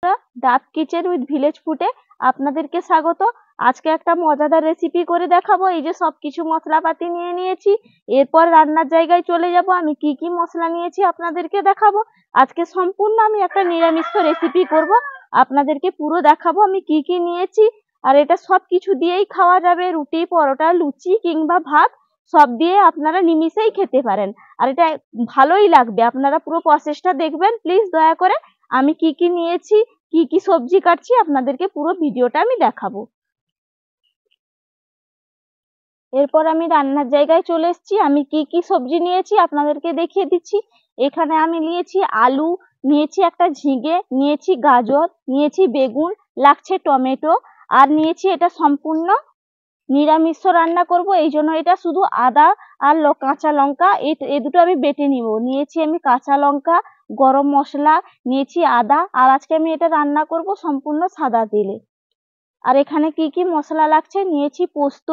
বন্ধুরা, ডাব kitchen with village ফুডে আপনাদেরকে স্বাগত। আজকে একটা মজাদার রেসিপি করে দেখাবো। এই যে সবকিছু মশলাপাতি নিয়ে নিয়েছি, এরপর রান্নার জায়গায় চলে যাব। আমি কি কি মশলা নিয়েছি আপনাদেরকে দেখাবো। আজকে সম্পূর্ণ আমি একটা নিরামিষ রেসিপি করব, আপনাদেরকে পুরো দেখাবো আমি কি কি নিয়েছি। আর এটা সব কিছু দিয়েই খাওয়া যাবে, রুটি, পরোটা, লুচি কিংবা ভাত সব দিয়ে আপনারা নিমিষেই খেতে পারেন। আর এটা ভালোই লাগবে, আপনারা পুরো প্রসেসটা দেখবেন প্লিজ দয়া করে। আমি কি কি নিয়েছি, কি কি সবজি কাটছি, আপনাদেরকে পুরো ভিডিওটা আমি দেখাবো। এরপর আমি রান্নার জায়গায় চলে এসেছি। আমি কি কি সবজি নিয়েছি আপনাদেরকে দেখিয়ে দিচ্ছি। এখানে আমি নিয়েছি আলু, নিয়েছি একটা ঝিঙে, নিয়েছি গাজর, নিয়েছি বেগুন, লাগছে টমেটো, আর নিয়েছি এটা সম্পূর্ণ নিরামিষ রান্না করব, এই জন্য এটা শুধু আদা আর কাঁচা লঙ্কা এই দুটো আমি বেটে নিব। নিয়েছি আমি কাঁচা লঙ্কা, গরম মশলা, নিয়েছি আদা, আর আজকে আমি এটা রান্না করব সম্পূর্ণ সাদা তেলে। আর এখানে কি কি মশলা লাগছে, নিয়েছি পোস্ত,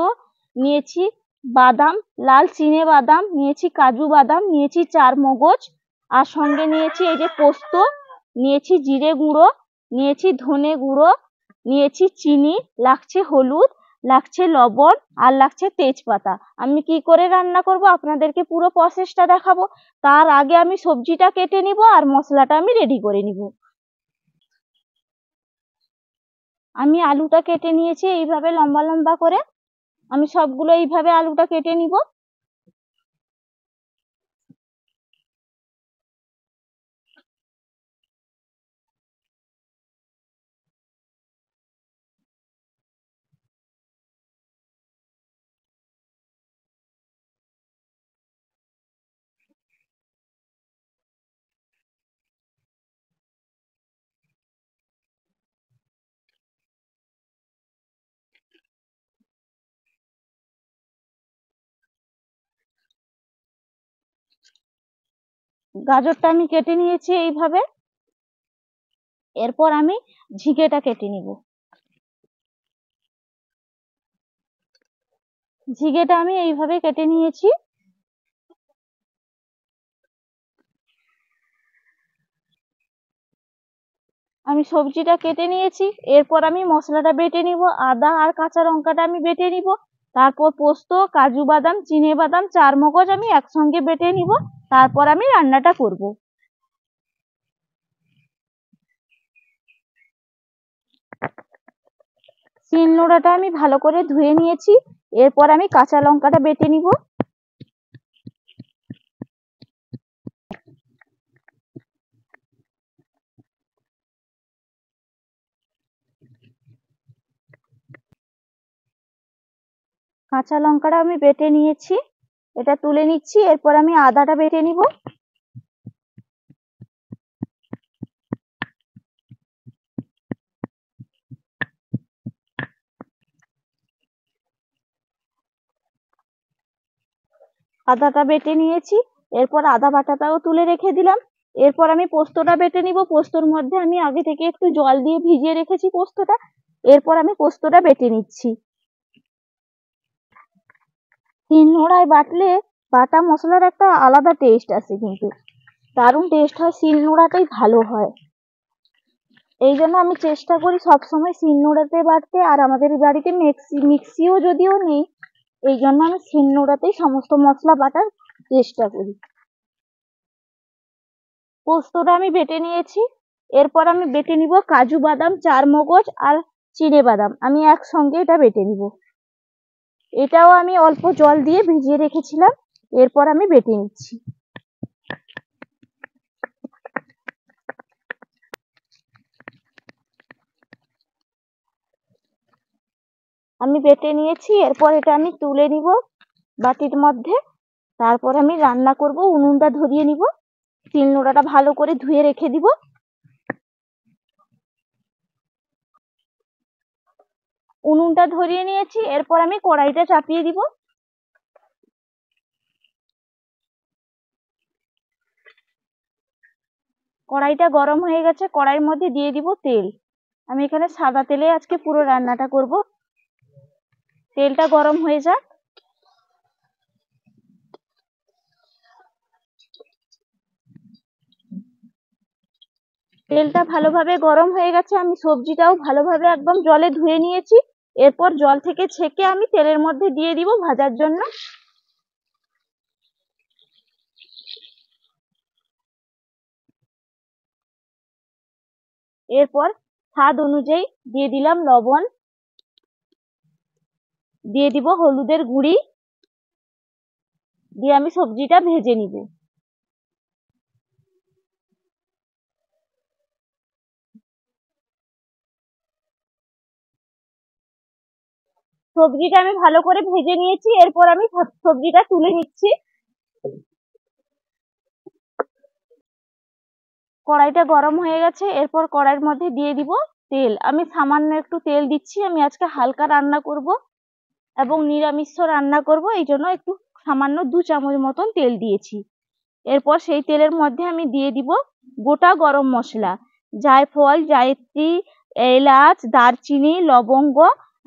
নিয়েছি বাদাম, লাল চিনে বাদাম, নিয়েছি কাজু বাদাম, নিয়েছি চারমগজ, আর সঙ্গে নিয়েছি এই যে পোস্ত, নিয়েছি জিরে গুঁড়ো, নিয়েছি ধনে গুঁড়ো, নিয়েছি চিনি, লাগছে হলুদ, লাগছে লবণ, আর লাগছে তেজপাতা। আমি কি করে রান্না করব আপনাদেরকে পুরো প্রসেসটা দেখাবো। তার আগে আমি সবজিটা কেটে নিব আর মশলাটা আমি রেডি করে নিব। আমি আলুটা কেটে নিয়েছি এইভাবে লম্বা লম্বা করে। আমি সবগুলো এইভাবে আলুটা কেটে নিব। গাজরটা আমি কেটে নিয়েছি এইভাবে। এরপর আমি ঝিঙেটা কেটে নিব। ঝিঙেটা আমি এইভাবে কেটে নিয়েছি। আমি সবজিটা কেটে নিয়েছি। এরপর আমি মশলাটা বেটে নিব। আদা আর কাঁচা লঙ্কাটা আমি বেটে নিব। তারপর পোস্ত, কাজু বাদাম, চিনে বাদাম, চারমগজ আমি একসঙ্গে বেটে নিব। তারপর আমি রান্নাটা করব। শিলনোড়াটা আমি ভালো করে ধুয়ে নিয়েছি। এরপর আমি কাঁচা লঙ্কাটা বেটে নিব। কাঁচা লঙ্কাটা আমি বেটে নিয়েছি, এটা তুলে নিচ্ছি। এরপর আমি আদাটা বেটে নিব। আদাটা বেটে নিয়েছি। এরপর আদা বাটাটাও তুলে রেখে দিলাম। এরপর আমি পোস্তটা বেটে নিব। পোস্তর মধ্যে আমি আগে থেকে একটু জল দিয়ে ভিজিয়ে রেখেছি পোস্তটা। এরপর আমি পোস্তটা বেটে নিচ্ছি। শিলনোড়ায় বাটলে বাটা মশলার একটা আলাদা টেস্ট আসে, কিন্তু দারুণ টেস্ট হয়, শিলনোড়াটাই ভালো হয়। এই জন্য আমি চেষ্টা করি সবসময় শিলনোড়াতে বাটতে। আর আমাদের বাড়িতে মিক্সিও যদিও নেই, এই জন্য আমি শিলনোড়াতেই সমস্ত মশলা বাটার চেষ্টা করি। পোস্তটা আমি বেটে নিয়েছি। এরপর আমি বেটে নিব কাজু বাদাম, চারমগজ আর চিনে বাদাম, আমি একসঙ্গে এটা বেটে নিব। এটাও আমি অল্প জল দিয়ে ভিজিয়ে রেখেছিলাম। এরপর আমি বেটে নিচ্ছি। আমি বেটে নিয়েছি। এরপর এটা আমি তুলে নিব বাটির মধ্যে। তারপর আমি রান্না করব, উনুনটা ধরিয়ে নিব। শিলনোড়াটা ভালো করে ধুয়ে রেখে দিব। উনুনটা ধরিয়ে নিয়েছি। এরপর আমি কড়াইটা চাপিয়ে দিব। কড়াইটা গরম হয়ে গেছে, কড়াইয়ের মধ্যে দিয়ে দিব তেল। আমি এখানে সাদা তেলে আজকে পুরো রান্নাটা করব। তেলটা গরম হয়ে যাক। তেলটা ভালোভাবে গরম হয়ে গেছে, আমি সবজিটাও ভালোভাবে একদম জলে ধুয়ে নিয়েছি। এরপর জল থেকে ছেঁকে আমি তেলের মধ্যে দিয়ে দিব ভাজার জন্য। এরপর স্বাদ অনুযায়ী দিয়ে দিলাম লবণ, দিয়ে দিব হলুদের গুঁড়ি, দিয়ে আমি সবজিটা ভেজে নিব। সবজিটা আমি ভালো করে ভেজে নিয়েছি, এরপর আমি সবজিটা তুলে নিচ্ছি। কড়াইটা গরম হয়ে গেছে, এরপর কড়াইয়ের মধ্যে দিয়ে দিব তেল। আমি সামান্য একটু তেল দিচ্ছি, আমি আজকে হালকা রান্না করব এবং নিরামিষ রান্না করব, এই জন্য একটু সামান্য 2 চামচ মতন তেল দিয়েছি। এরপর সেই তেলের মধ্যে আমি দিয়ে দিব গোটা গরম মশলা, জায়ফল, জায়ত্রী, এলাচ, দারচিনি, লবঙ্গ,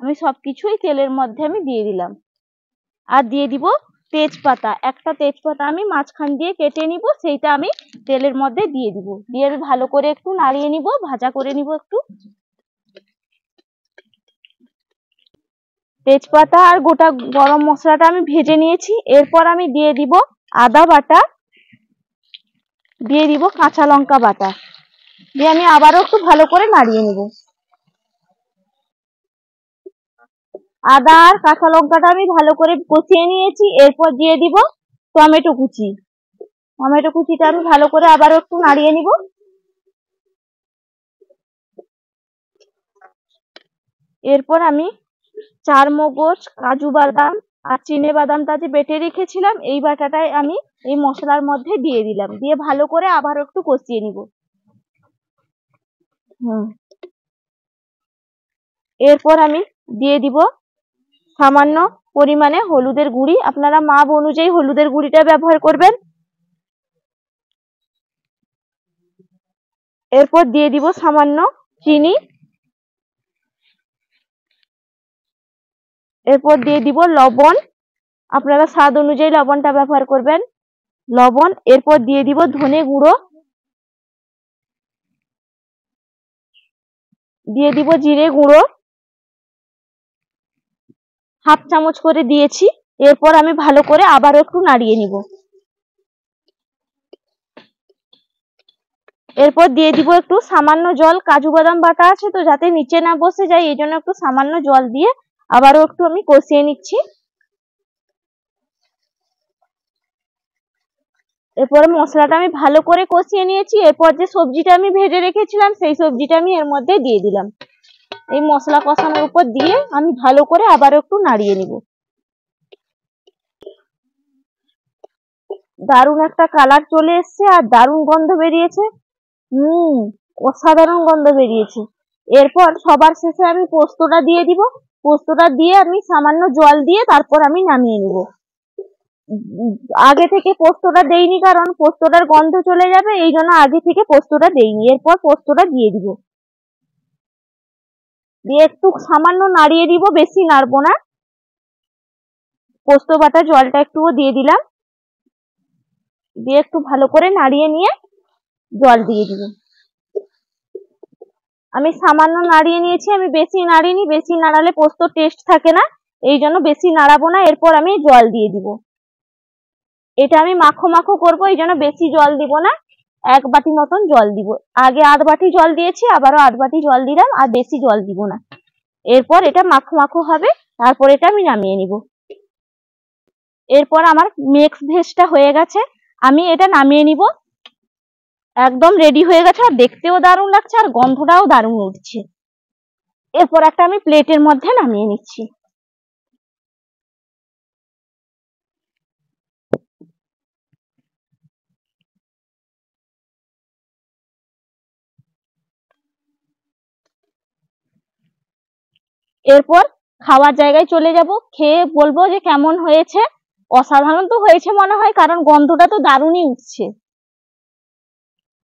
আমি সবকিছুই তেলের মধ্যে আমি দিয়ে দিলাম। আর দিয়ে দিব তেজপাতা, একটা তেজপাতা আমি মাঝখান দিয়ে কেটে নিব, সেইটা আমি তেলের মধ্যে দিয়ে দিব। দিয়ে আমি ভালো করে একটু নাড়িয়ে নিব, ভাজা করে নিব একটু। তেজপাতা আর গোটা গরম মশলাটা আমি ভেজে নিয়েছি। এরপর আমি দিয়ে দিব আদা বাটা, দিয়ে দিব কাঁচা লঙ্কা বাটা, দিয়ে আমি আবারও একটু ভালো করে নাড়িয়ে নিব। আদা আর কাঁচা লঙ্কাটা আমি ভালো করে কষিয়ে নিয়েছি। এরপর দিয়ে দিব টমেটো কুচি, টমেটো কুচিটা আমি ভালো করে আবারও একটু নাড়িয়ে নিব। এরপর আমি চারমগজ, কাজু বাদাম আর চিনে বাদামটা যে বেটে রেখেছিলাম, এই বাটাটাই আমি এই মশলার মধ্যে দিয়ে দিলাম, দিয়ে ভালো করে আবার একটু কষিয়ে নিব। এরপর আমি দিয়ে দিব সামান্য পরিমাণে হলুদের গুঁড়ি, আপনারা মাপ অনুযায়ী হলুদের গুঁড়িটা ব্যবহার করবেন। এরপর দিয়ে দিব সামান্য চিনি, এরপর দিয়ে দিব লবণ, আপনারা স্বাদ অনুযায়ী লবণটা ব্যবহার করবেন, লবণ। এরপর দিয়ে দিব ধনে গুঁড়ো, দিয়ে দিব জিরে গুঁড়ো, 1/2 চামচ করে দিয়েছি। এরপর আমি ভালো করে আবার একটু নাড়িয়ে নিব। এরপর দিয়ে দিব একটু সামান্য জল, কাজু বাদাম বাটা আছে তো যাতে নিচে না বসে যায়, এই জন্য একটু সামান্য জল দিয়ে আবারও একটু আমি কষিয়ে নিচ্ছি। এরপরে মশলাটা আমি ভালো করে কষিয়ে নিয়েছি। এরপর যে সবজিটা আমি ভেজে রেখেছিলাম, সেই সবজিটা আমি এর মধ্যে দিয়ে দিলাম। এই মশলা কষানোর উপর দিয়ে আমি ভালো করে আবার একটু নাড়িয়ে নিব। দারুণ একটা কালার চলে এসছে আর দারুণ গন্ধ বেরিয়েছে। অসাধারণ গন্ধ বেরিয়েছে। এরপর সবার শেষে আমি পোস্তটা দিয়ে দিব, পোস্তটা দিয়ে আমি সামান্য জল দিয়ে তারপর আমি নামিয়ে নিব। আগে থেকে পোস্তটা দেইনি কারণ পোস্তটার গন্ধ চলে যাবে, এই জন্য আগে থেকে পোস্তটা দেইনি। এরপর পোস্তটা দিয়ে দিব, দিয়ে একটু সামান্য নাড়িয়ে দিব, বেশি নাড়বো না। পোস্ত বাটা জলটা একটুও দিয়ে দিলাম, দিয়ে একটু ভালো করে নাড়িয়ে নিয়ে জল দিয়ে দিব। আমি সামান্য নাড়িয়ে নিয়েছি, আমি বেশি নাড়িনি, বেশি নাড়ালে পোস্ত টেস্ট থাকে না, এই জন্য বেশি নাড়াবো না। এরপর আমি জল দিয়ে দিব। এটা আমি মাখো মাখো করবো, এই জন্য বেশি জল দিব না, 1 বাটি মতন জল দিব। আগে 1/2 বাটি জল দিয়েছি, আবারও 1/2 বাটি জল দিলাম, আর বেশি জল দিব না। এরপর এটা মাখো মাখো হবে, তারপর এটা আমি নামিয়ে নিব। এরপর আমার মিক্স ভেজটা হয়ে গেছে, আমি এটা নামিয়ে নিব। একদম রেডি হয়ে গেছে, আর দেখতেও দারুণ লাগছে আর গন্ধটাও দারুণ উঠছে। এরপর একটা আমি প্লেটের মধ্যে নামিয়ে নিচ্ছি। এরপর খাওয়ার জায়গায় চলে যাব, খেয়ে বলবো যে কেমন হয়েছে। অসাধারণ তো হয়েছে মনে হয়, কারণ গন্ধটা তো দারুণই উঠছে।